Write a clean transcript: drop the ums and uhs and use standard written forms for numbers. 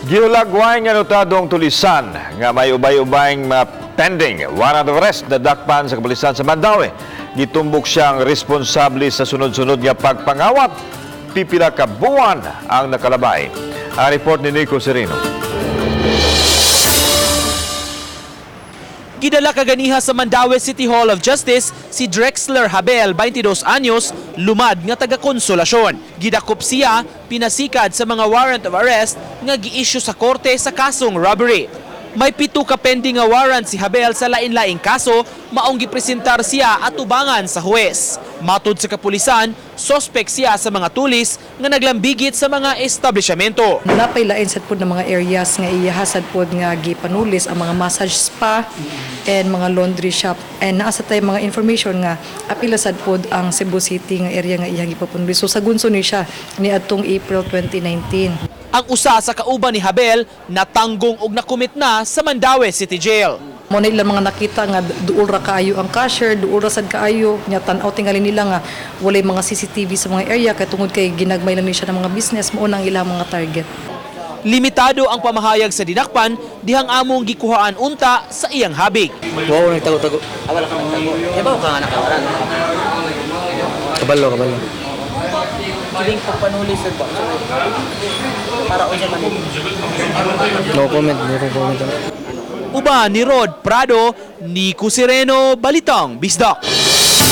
Giulagway nga notadong tulisan nga may ubay-ubayng pending warrant of arrest na dakpan sa kapulisan sa Mandaue. Gitumbok siyang responsable sa sunod-sunod nga pagpangawat. Pipila ka buwan ang nakalabay. Ang report ni Nico Serino. Gidala kaganiha sa Mandaue City Hall of Justice si Drexler Habel, 22 anyos, lumad nga taga-konsolasyon. Gidakop siya, pinasikad sa mga warrant of arrest nga gi-issue sa korte sa kasong robbery. May 7 ka pending nga warrant si Habel sa lain-laing kaso, maong gipresentar siya at tubangan sa huwes. Matod sa kapulisan, sospek siya sa mga tulis nga naglambigit sa mga establishmento. Napay lain sad pod ng mga areas nga iyahasad pod nga gipanulis ang mga massage spa and mga laundry shop, and naa sa tay mga information nga apila sad pod ang Cebu City nga area nga iyang gipapunulis. So sagunso ni siya ni adtong April 2019. Ang usa sa kauban ni Habel natanggong og nakumit na sa Mandaue City Jail. Mo na ilang mga nakita nga duol ra kaayo ang cashier, duol ra sad kaayo nya tan-aw tingali nila nga walay mga CCTV sa mga area kay tungod kay ginagmay lang ni siya ng mga business, mao nang ilang mga target. Limitado ang pamahayag sa dinakpan dihang among gikuhaan unta sa iyang habig. Wow, nagtago-tago. Wala ka nagtago. Yabaw ka nga nakawaran. Kabalo. Kiling pagpanuli sa box. Para unsa man. No comment. Uban ni Rod Prado, Nico Sereno, Balitang Bisdak.